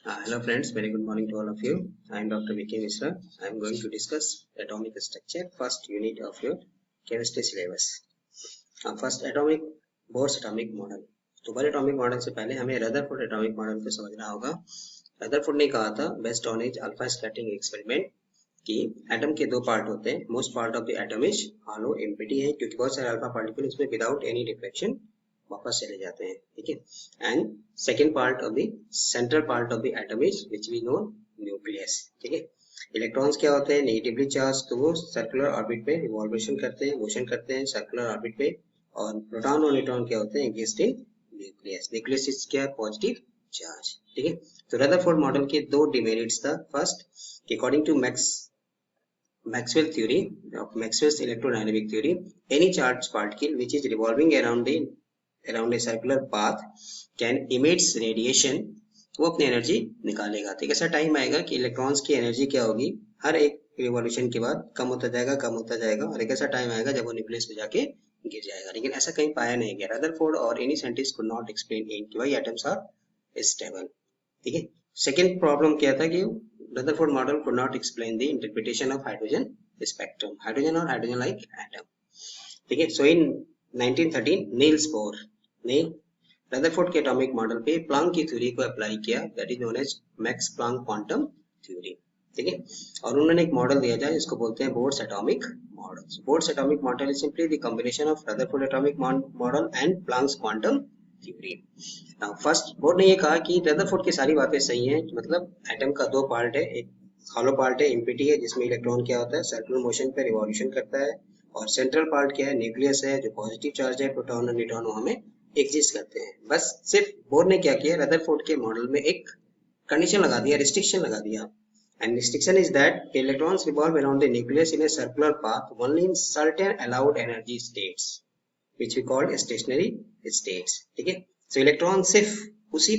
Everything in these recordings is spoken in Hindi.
Hello friends, very good morning to all of you. I am Dr. V.K. Mishra. I am going to discuss atomic structure, first unit of your chemistry syllabus. First atomic Bohr's atomic model. तो Bohr atomic model से पहले हमें रदरफोर्ड atomic model को समझना होगा. रदरफोर्ड ने कहा था based on his alpha scattering experiment कि एटम के दो पार्ट होते हैं. Most part of the atom is hollow empty है क्योंकि बहुत सारे अल्फा पार्टिकल इसमें विदाउट एनी रिफ्लेक्शन वापस चले जाते हैं. ठीक है. And second part of the central part of the atom is which we know nucleus. ठीक है. इलेक्ट्रॉन्स क्या होते हैं? नेगेटिवली चार्ज, तो वो सर्कुलर ऑर्बिट पे रिवॉल्वेशन करते हैं, मोशन करते हैं सर्कुलर ऑर्बिट पे. और प्रोटॉन और न्यूट्रॉन क्या होते हैं? Engaged in nucleus. Nucleus is क्या? Positive charge. ठीक है. तो रदरफोर्ड मॉडल के दो डिमेरिट्स था. First, according to Maxwell theory of Maxwell's electrodynamic theory, any charged particle which is revolving around a circular path can emits radiation. वो अपनी एनर्जी निकालेगा. तो एक ऐसा टाइम आएगा कि इलेक्ट्रॉन्स की एनर्जी क्या होगी, हर एक रिवॉल्यूशन के बाद कम होता जाएगा और एक ऐसा टाइम आएगा जब वो न्यूक्लियस पे जाके गिर जाएगा. लेकिन ऐसा कहीं पाया नहीं गया. रदरफोर्ड और any scientist could not explain in why atoms are stable. ठीक है. सेकेंड प्रॉब्लम क्या था कि Rutherford model could not explain the interpretation of hydrogen spectrum, hydrogen or hydrogen-like atom. ठीक है. So in 1913 नील्स बोर ने रदरफोर्ड के एटॉमिक मॉडल पे प्लांक की थ्योरी को अप्लाई किया, that is known as Max Planck quantum theory. ठीक है. और उन्होंने एक मॉडल दिया जाए जिसको बोलते हैं Bohr's atomic model. Bohr's atomic model is simply the combination of Rutherford atomic model and Planck's quantum theory. First board ने ये कहा कि रदरफोर्ड की सारी बातें सही हैं. मतलब एटम का दो पार्ट है, एक हॉलो पार्ट है एम्प्टी है जिसमें इलेक्ट्रॉन क्या होता है सर्कुलर मोशन पे रिवॉल्यूशन करता है, और सेंट्रल पार्ट क्या है? न्यूक्लियस है जो पॉजिटिव चार्ज है, प्रोटॉन और न्यूट्रॉन वहां में एग्जिस्ट करते हैं. बस सिर्फ बोर्ड ने क्या किया, रदरफोर्ड के मॉडल में एक कंडीशन लगा दिया, रिस्ट्रिक्शन लगा दिया. And restriction is that electrons revolve around the nucleus in a circular path only in certain allowed energy states which we called stationary states. ठीक है. तो इलेक्ट्रॉन सिर्फ उसी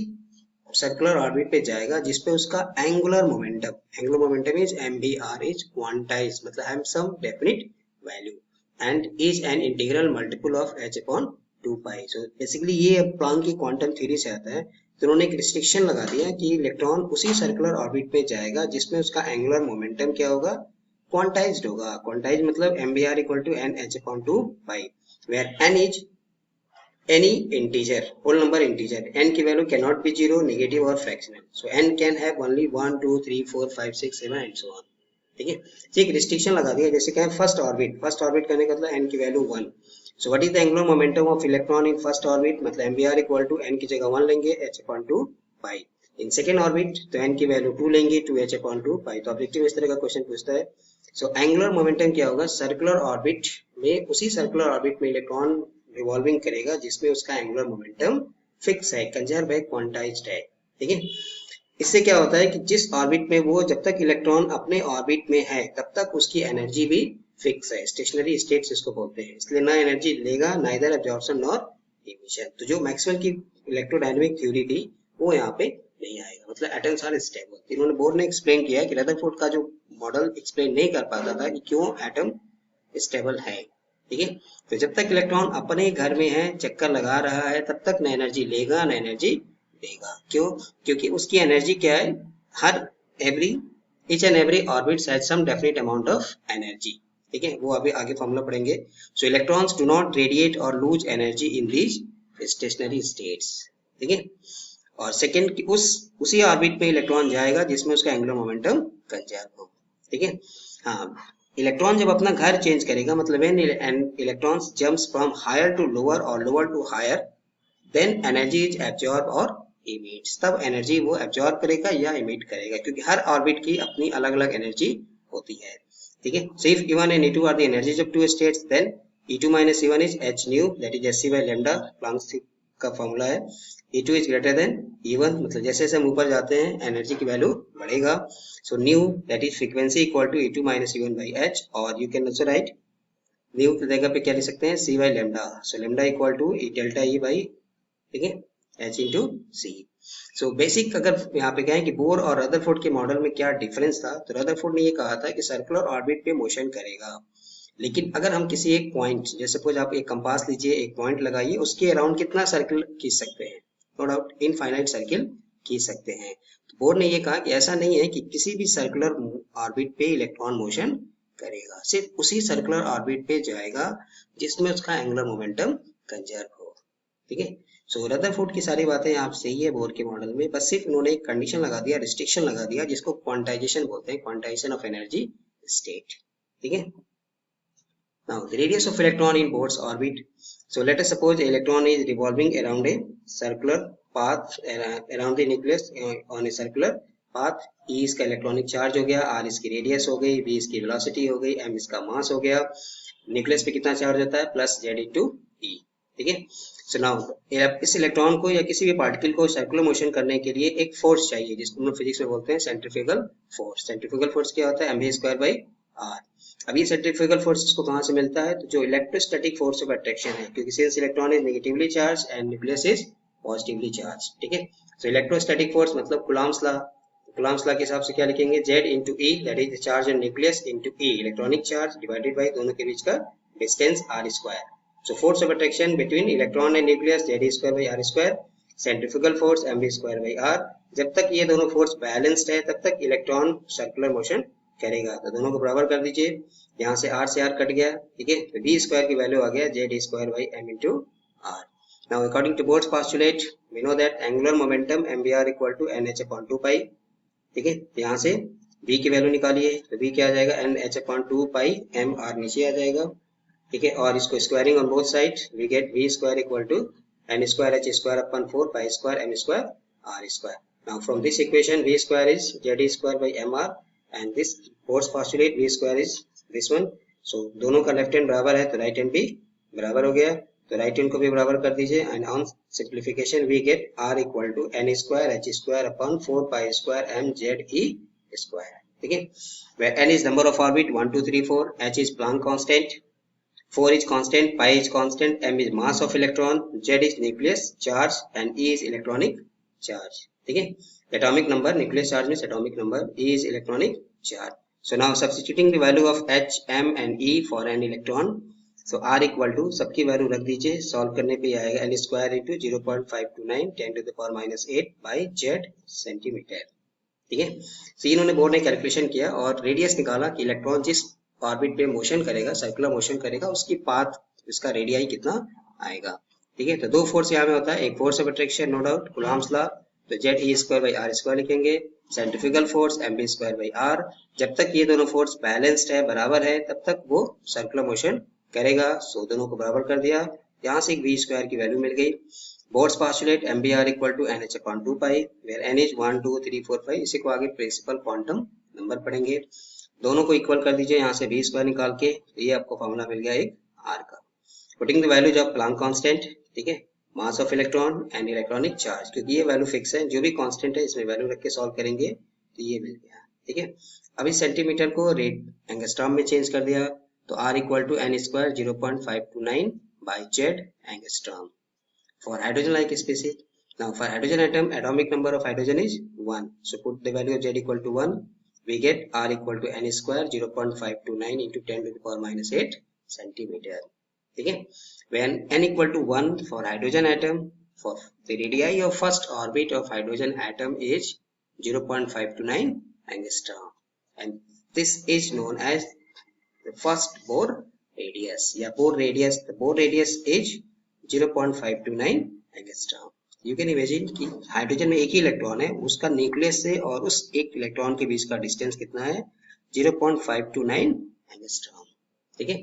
सर्कुलर ऑर्बिट पे जाएगा जिसपे उसका angular momentum is MBR is quantize, मतलब have some definite value and is an integral multiple of h upon 2π. So basically ये प्लांक की क्वांटम थ्योरी से आता है. तो उन्होंने एक रिस्ट्रिक्शन लगा दिया कि इलेक्ट्रॉन उसी सर्कुलर ऑर्बिट पे जाएगा जिसमें उसका एंगुलर मोमेंटम क्या होगा? क्वांटाइज्ड होगा. क्वांटाइज मतलब MBR equal to NH upon 2π, where n is any integer, whole number integer. n की value cannot be zero, negative और fractional. So n can have only 1, 2, 3, 4, 5, 6, 7 and so on. ठीक है. एक रिस्ट्रिक्शन लगा दिया, जैसे क्या है फर्स्ट ऑर्बिट करने का मतलब n की value 1. So what is the angular momentum of electron in first orbit? मतलब MBR इक्वल टू n की जगह 1 लेंगे, h upon 2π. In second orbit तो n की वैल्यू 2 लेंगे, 2h upon 2π. तो ऑब्जेक्टिव इस तरह का क्वेश्चन पूछता है. सो एंगुलर मोमेंटम क्या होगा? सर्कुलर ऑर्बिट में, उसी सर्कुलर ऑर्बिट में इलेक्ट्रॉन रिवॉल्विंग करेगा जिसमें उसका एंगुलर मोमेंटम फिक्स है, कंजर्व है, क्वांटाइज्ड है. ठीक है. इससे क्या होता है कि जिस ऑर्बिट में वो, जब तक इलेक्ट्रॉन अपने ऑर्बिट में है तब तक उसकी एनर्जी भी फिक्स है. स्टेशनरी स्टेट्स इसको बोलते हैं. इसलिए ना एनर्जी लेगा, ना इधर एब्जॉर्प्शन और इमिशन. तो जो मैक्सवेल की इलेक्ट्रोडायनेमिक थ्योरी थी वो यहाँ पे नहीं आएगा. मतलब एटम्स आर स्टेबल. इन्होंने बोर्ड ने एक्सप्लेन किया कि रदरफोर्ड का जो मॉडल एक्सप्लेन नहीं कर पाता था कि क्यों एटम स्टेबल है. ठीक है. तो जब तक इलेक्ट्रॉन अपने घर में है, चक्कर लगा रहा है, तब तक न एनर्जी लेगा न एनर्जी देगा. क्यों? क्योंकि उसकी एनर्जी क्या है? हर each and every orbit has some definite amount of energy. ठीक है. वो अभी आगे फॉर्मूला पढ़ेंगे. So electrons do not radiate or lose energy in these stationary states. ठीक है. और सेकेंड उसी ऑर्बिट पे इलेक्ट्रॉन जाएगा जिसमें उसका एंगुलर मोमेंटम कंजर्व हो. ठीक है. हाँ, इलेक्ट्रॉन जब अपना घर चेंज करेगा, मतलब when electrons jumps from higher to lower और lower to higher, then energy is absorb और इमिट्स. तब एनर्जी वो एब्जॉर्ब करेगा या इमिट करेगा, क्योंकि हर ऑर्बिट की अपनी अलग अलग एनर्जी होती है. ठीक है. So if E1 and E2 are the energies of two states, then E2 minus E1 is h nu, that is hc by lambda. Planck's का फॉर्मूला है. E2 is greater than E1, मतलब जैसे जैसे हम ऊपर जाते हैं एनर्जी की वैल्यू बढ़ेगा. So nu that is frequency equal to E2 minus E1 by h, और you can also write nu की जगह पे क्या लिख सकते हैं? c by lambda. So lambda equal to delta E by, ठीक है, h into c. So basic अगर यहाँ पे कहें कि बोर और रदरफोर्ड के मॉडल में क्या डिफरेंस था, तो रदरफोर्ड ने ये कहा था कि सर्कुलर ऑर्बिट पे मोशन करेगा, लेकिन अगर हम किसी एक पॉइंट, जैसे सपोज आप एक कंपास लीजिए, एक पॉइंट लगाइए, उसके अराउंड कितना सर्किल खींच सकते हैं? नो डाउट इनफाइनाइट सर्किल खींच सकते हैं। तो बोर ने ये कहा कि ऐसा नहीं है कि किसी भी सर्कुलर ऑर्बिट पे इलेक्ट्रॉन मोशन करेगा, सिर्फ उसी सर्कुलर ऑर्बिट पे जाएगा जिसमें उसका एंगुलर मोमेंटम कंजर्व हो। ठीक है, सो रदरफोर्ड की सारी बातें आप सही है बोर के मॉडल में, बस सिर्फ उन्होंने एक कंडीशन लगा दिया, रिस्ट्रिक्शन लगा दिया, जिसको क्वांटाइजेशन बोलते हैं, क्वांटाइजेशन ऑफ एनर्जी स्टेट। ठीक है, now the radius of electron in Bohr's orbit, so let us suppose the electron is revolving around a circular path around the nucleus on a circular path. E इसका इलेक्ट्रॉनिक चार्ज हो गया, r इसकी रेडियस हो गई, v इसकी वेलोसिटी हो गई, m इसका मास हो गया। न्यूक्लियस पे कितना चार्ज होता है, प्लस z इंटू ई। ठीक है, सो नाउ इस इलेक्ट्रॉन को या किसी भी पार्टिकल को सर्कुलर मोशन करने के लिए एक फोर्स चाहिए, जिसको हम फिजिक्स में बोलते हैं सेंट्रीफ्यूगल फोर्स। सेंट्रीफ्यूगल फोर्स क्या होता है, mv² बाई r। अब ये सेंट्रीफ्यूगल फोर्स इसको कहाँ से मिलता है, तो जो इलेक्ट्रोस्टैटिक फोर्स ऑफ अट्रैक्शन है, क्योंकि since electron is negatively charge and nucleus is positively charge. ठीक है, सो इलेक्ट्रोस्टैटिक फोर्स मतलब कुलाम्स लॉ, कुलाम्स लॉ के हिसाब से क्या लिखेंगे, z into E, that is the charge on nucleus, into E electronic charge, divided by दोनों के बीच का distance r square. So force of attraction between electron and nucleus z square by r square, centrifugal force mv square by r। जब तक ये दोनों फोर्स बैलेंस्ड है तब तक इलेक्ट्रॉन सर्कुलर मोशन करेगा। तो दोनों को बराबर कर दीजिए, यहाँ से r से r कट गया। ठीक है, तो v स्क्वायर की वैल्यू आ गया z square by m into r। Now according to Bohr's postulate we know that angular momentum mvr equal to nh upon 2 pi. ठीक है, यहाँ से v की वैल्यू निकालिए, तो v क्या आ जाएगा, nh upon 2 pi m r नीचे आ जाएगा। ठीक है, और इसको squaring on both side we get v square equal to n square h square upon 4 pi square m square r square. Now from this equation v square is z square by m r and this Bohr's postulate v square is this one. So दोनों का लेफ्ट हैंड बराबर है तो राइट हैंड भी बराबर हो गया, तो राइट हैंड को भी बराबर कर दीजिए and on simplification we get r equal to n square h square upon 4 pi square m z e square. ठीक है, where n is number of orbit 1 2 3 4, h is Planck constant, 4 is constant, pi is constant, m is mass of electron, z is nucleus charge and e is electronic charge. ठीक है, atomic number, nucleus charge means atomic number, e is electronic charge. So now substituting the value of h, m and e for an electron, so r equal to सबकी वैल्यू रख दीजिए, सॉल्व करने पे आएगा n square into 0.529 10 to the power minus 8 by z centimetre. ठीक है, so इन्होंने बोर्ड ने कैलकुलेशन किया और रेडियस निकाला कि इलेक्ट्रॉन जिस ऑर्बिट पे मोशन करेगा, सर्कुलर मोशन करेगा, उसकी पाथ, उसका रेडियाई कितना आएगा। ठीक है, तो दो फोर्स यहाँ में होता है, एक force of attraction no doubt Coulomb's law, तो z e square by r square लिखेंगे, centrifugal force mv square by r। जब तक ये दोनों फोर्स बैलेंस्ड है, बराबर है, तब तक वो सर्कुलर मोशन करेगा। सो दोनों को बराबर कर दिया, यहाँ से एक v स्क्वायर की वैल्यू मिल गई। Bohr's postulate mvr equal to nh upon 2 pi, where n is 1 2 3 4 5। इसी को आगे प्रिंसिपल क्वांटम नंबर पढ़ेंगे। दोनों को इक्वल कर दीजिए, यहाँ से v स्क्वायर निकाल के, ये आपको फॉर्मूला मिल गया एक r का। Putting the values of Planck constant, ठीक है, mass of electron and electronic charge, क्योंकि ये वैल्यू फिक्स है, जो भी कांस्टेंट है इसमें वैल्यू रख के सॉल्व करेंगे तो ये मिल गया। ठीक है, अब इस सेंटीमीटर को रेड एंगस्ट्रॉम में चेंज कर दिया, तो r equal to n square 0.529 by z angstrom for hydrogen like species. Now for hydrogen atom atomic number of hydrogen is 1, so put the value of z equal to 1, we get r equal to n square 0.529 into 10 to the power minus 8 centimetre. ठीक है, when n equal to 1 for hydrogen atom, for the radii of first orbit of hydrogen atom is 0.529 angstrom, and this is known as the first Bohr radius या Bohr radius. The Bohr radius is 0.529 angstrom. You can imagine कि हाइड्रोजन में एक ही इलेक्ट्रॉन है, उसका न्यूक्लियस से और उस एक इलेक्ट्रॉन के बीच का डिस्टेंस कितना है, 0.529 angstrom। ठीक है,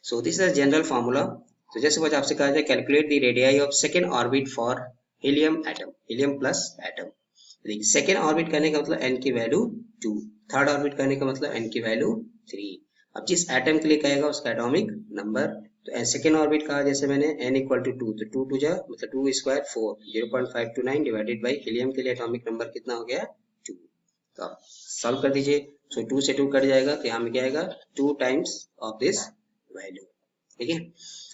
so this is general formula. तो जैसे कुछ आपसे कहा जाए calculate the radii of second orbit for helium atom, helium plus atom. देखिए सेकेंड ऑर्बिट करने का मतलब n की वैल्यू 2, थर्ड ऑर्बिट करने का मतलब n की वैल्यू 3। अब जिस एटम के लिए कहेगा उसका एटॉमिक नंबर, तो सेकेंड ऑर्बिट कहा जैसे मैंने n इक्वल टू 2, तो 2 2 जा मतलब 2 स्क्वायर 4, 0.529 डिवाइडेड बाई हीलियम के लिए एटॉमिक नंबर कितना हो गया 2। तो आप सॉल्व कर दीजिए, सो 2 से 2 कट जाएगा, तो यहाँ में क्या आएगा 2 टाइम्स ऑफ दिस वैल्यू। ठीक है,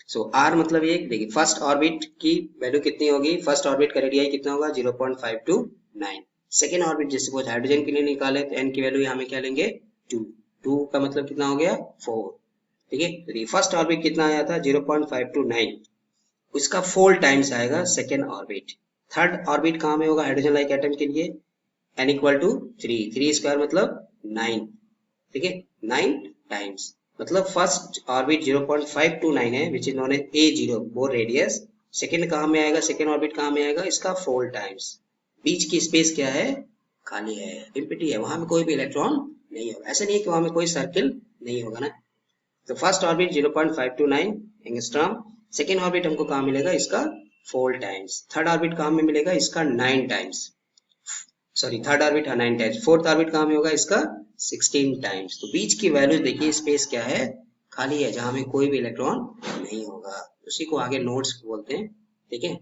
सो r मतलब ये देखिए फर्स्ट ऑर्बिट की वैल्यू कितनी होगी, फर्स्ट ऑर्बिट का रेडियाई कितना होगा 0.529। सेकेंड ऑर्बिट जैसे सपोज हाइड्रोजन के लिए निकाले तो n की वैल्यू यहाँ में क्या लेंगे 2, 2 का मतलब कितना हो गया 4। ठीक है, तो फर्स्ट ऑर्बिट कितना आया था 0.529, उसका 4 टाइम्स आएगा सेकेंड ऑर्बिट। थर्ड ऑर्बिट कहाँ में होगा हाइड्रोजन लाइक एटम के लिए, n इक्वल टू 3, 3 स्क्वायर मतलब 9, ठीक है 9 टाइम्स, मतलब फर्स्ट ऑर्बिट 0.529 है which is known as A0 Bohr radius. Second कहाँ में आएगा, सेकंड ऑर्बिट कहाँ में आएगा, इसका 4 टाइम्स। बीच की स्पेस क्या है, खाली है, एम्प्टी है, वहां में कोई भी इलेक्ट्रॉन नहीं होगा। ऐसा नहीं है कि वहां में कोई सर्किल नहीं होगा ना। तो first orbit 0.529 angstrom, second orbit हमको कहाँ मिलेगा, इसका 4 टाइम्स। थर्ड ऑर्बिट कहाँ में मिलेगा, इसका 9 times, sorry third orbit 9 times. Fourth orbit कहाँ में होगा, इसका 16 टाइम्स। तो बीच की वैल्यू देखिए, स्पेस क्या है, खाली है, जहां में कोई भी इलेक्ट्रॉन नहीं होगा, उसी को आगे नोड्स बोलते हैं, ठीक है।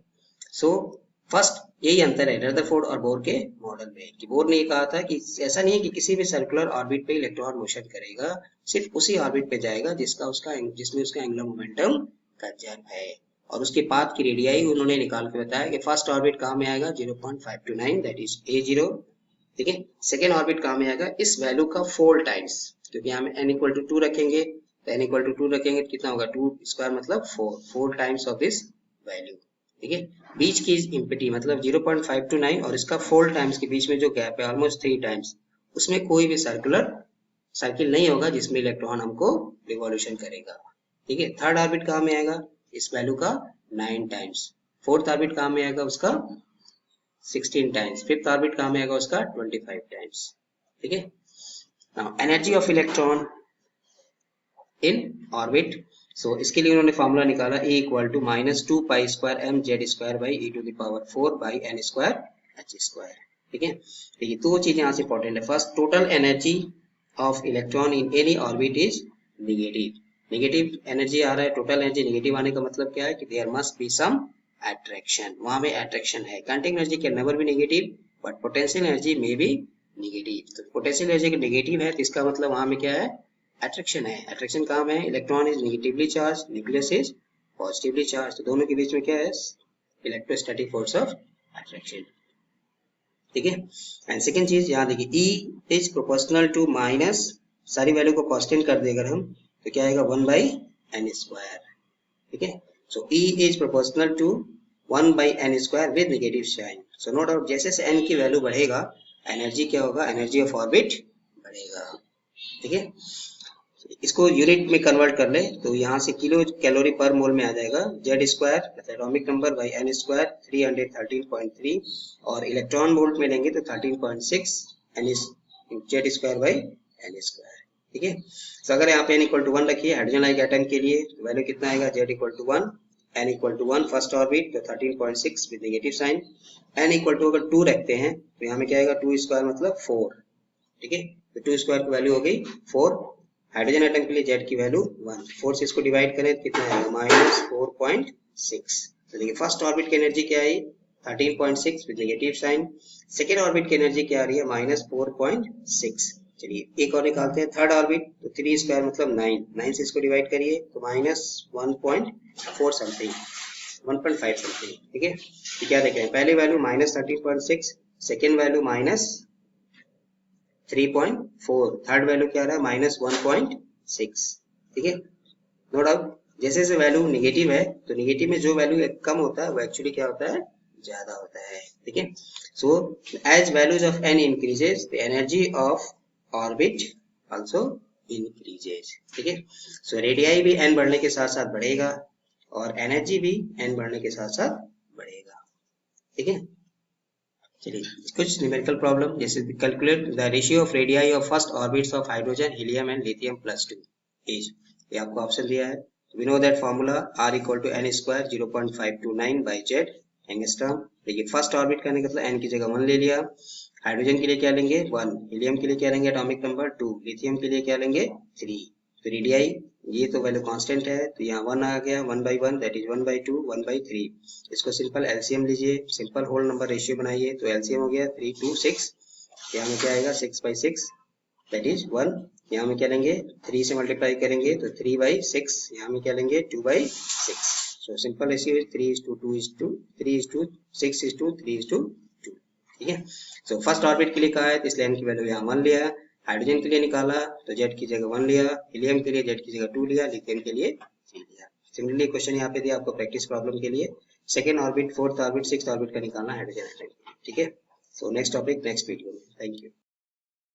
सो फर्स्ट यही अंतर है रदरफोर्ड और बोर के मॉडल में, कि बोर ने कहा था कि ऐसा नहीं है कि किसी भी सर्कुलर ऑर्बिट पे इलेक्ट्रॉन मोशन करेगा, सिर्फ उसी ऑर्बिट पे जाएगा जिसमें उसका एंगुलर मोमेंटम कंजर्व है। और उसके पाथ की रेडियाई उन्होंने निकाल के बताया कि फर्स्ट ऑर्बिट कहाँ में आएगा 0.529 दैट इज A0, ठीक है। सेकेंड ऑर्बिट कहाँ में आएगा, इस वैल्यू का 4 टाइम्स, क्योंकि यहाँ में n इक्वल टू 2 रखेंगे, तो n इक्वल टू 2 रखेंगे तो कितना होगा, 2 स्क्वायर मतलब 4 टाइम्स ऑफ दिस वैल्यू, ठीक है। बीच की इम्पिटी मतलब 0.529 और इसका 4 टाइम्स के बीच में जो गैप है ऑलमोस्ट 3 टाइम्स, उसमें कोई भी सर्किल नहीं होगा जिसमें इलेक्ट्रॉन हमको रिवॉल्यूशन करेगा, ठीक है। थर्ड ऑर्बिट कहाँ में आएगा, इस वैल्यू का 9 टाइम्स। फोर्थ ऑर्बिट कहाँ में आएगा, उसका 16 टाइम्स। फिफ्थ ऑर्बिट कहाँ में आएगा, उसका 25 टाइम्स, ठीक है। Now energy of electron in orbit, so इसके लिए उन्होंने फॉर्मूला निकाला E equal to -2 pi square m z square by e to the power 4 by n square h square, ठीक है। देखिए दो चीजें यहाँ से इंपॉर्टेंट है। First, total energy of electron in any orbit is negative. Negative energy आ रहा है, टोटल एनर्जी नेगेटिव आने का मतलब क्या है कि there must be some attraction, वहां में अट्रैक्शन है। Kinetic energy can never be negative but potential energy में बी नेगेटिव। तो पोटेंशियल एनर्जी नेगेटिव है तो इसका मतलब वहां में क्या है, अट्रैक्शन है। अट्रैक्शन कहाँ में है, electron is negatively charge, nucleus is positively charge, तो दोनों के बीच में क्या है, इलेक्ट्रोस्टैटिक फोर्स ऑफ अट्रैक्शन, ठीक है। एंड सेकेंड चीज यहाँ देखिए, E is proportional to minus, सारी वैल्यू को कांस्टेंट कर दे अगर हम, तो क्या आएगा 1 बाई n स्क्वायर, ठीक है। So E is proportional to 1 by n square with negative sign. So no doubt जैसे जैसे n की वैल्यू बढ़ेगा एनर्जी क्या होगा, एनर्जी ऑफ ऑर्बिट बढ़ेगा, ठीक है। इसको यूनिट में कन्वर्ट कर ले तो यहाँ से किलो कैलोरी पर मोल में आ जाएगा, Z square atomic number by N square 313.3, और इलेक्ट्रॉन वोल्ट में लेंगे तो 13.6 N Z square by N square, ठीक है। तो अगर यहाँ पे n इक्वल टू 1 रखिए हाइड्रोजन लाइक एटम के लिए, तो वैल्यू कितना आएगा, Z equal to 1, n equal to 1 first orbit तो 13.6 with negative sign, n equal to अगर 2 रखते हैं तो यहाँ में क्या आएगा, 2 स्क्वायर मतलब 4, ठीक है। तो 2 स्क्वायर की वैल्यू हो गई 4। हाइड्रोजन एटम के लिए जेड की वैल्यू 1, 4 से इसको डिवाइड करें तो कितना आएगा, -4.6। तो देखिए फर्स्ट ऑर्बिट की एनर्जी क्या आई, 13.6 with negative sign. Second orbit की एनर्जी क्या आ रही है, -4.6। चलिए एक और निकालते हैं, थर्ड ऑर्बिट तो 3 स्क्वायर मतलब 9, 9 से इसको डिवाइड करिए तो -1.4 समथिंग, 1.5 समथिंग, ठीक है। तो क्या देखें, पहले value -13.6, second value -3.4, third value क्या रहा है, -1.6, ठीक है। नो डाउट जैसे जैसे वैल्यू नेगेटिव है तो नेगेटिव में जो वैल्यू कम होता है वो एक्चुअली क्या होता है, ज्यादा होता है, ठीक है। So as values of n increases the energy of orbit also increases, ठीक है। सो रेडियाई भी n बढ़ने के साथ साथ बढ़ेगा और एनर्जी भी n बढ़ने के साथ साथ बढ़ेगा, ठीक है। चलिए कुछ न्यूमेरिकल प्रॉब्लम, जैसे calculate the ratio of radii of first orbits of hydrogen helium and lithium +2 is, ये आपको ऑप्शन दिया है। We know that formula R equal to n square 0.529 by Z angstrom. देखिए फर्स्ट ऑर्बिट करने का मतलब n की जगह 1 ले लिया, हाइड्रोजन के लिए क्या लेंगे 1, हीलियम के लिए क्या लेंगे एटॉमिक नंबर 2, लिथियम के लिए क्या लेंगे 3। तो रेडियाई ये तो वैल्यू कांस्टेंट है तो यहाँ 1 आ गया, 1/1 दैट इज 1/2 1/3। इसको सिंपल एलसीएम लीजिए, सिंपल होल नंबर रेशियो बनाइए तो एलसीएम हो गया 3 2 6, यहाँ में क्या आएगा 6/6 दैट इज 1। यहाँ में क्या लेंगे 3 से मल्टीप्लाई करेंगे तो 3/6, यहाँ में क्या लेंगे 2/6। सो सिंपल रेशियो 3:2 3:6:3:2, ठीक है। सो फर्स्ट ऑर्बिट के लिए कहा है तो इसलिए n की वैल्यू यहाँ 1 लिया, हाइड्रोजन के लिए निकाला तो जेड की जगह 1 लिया, हीलियम के लिए जेड की जगह 2 लिया, लिथियम के लिए 3 लिया। सिमिलरली क्वेश्चन यहाँ पे दिया आपको प्रैक्टिस प्रॉब्लम के लिए, second orbit, fourth orbit, sixth orbit का निकालना हाइड्रोजन एटम, ठीक है। So next topic next video में। Thank you.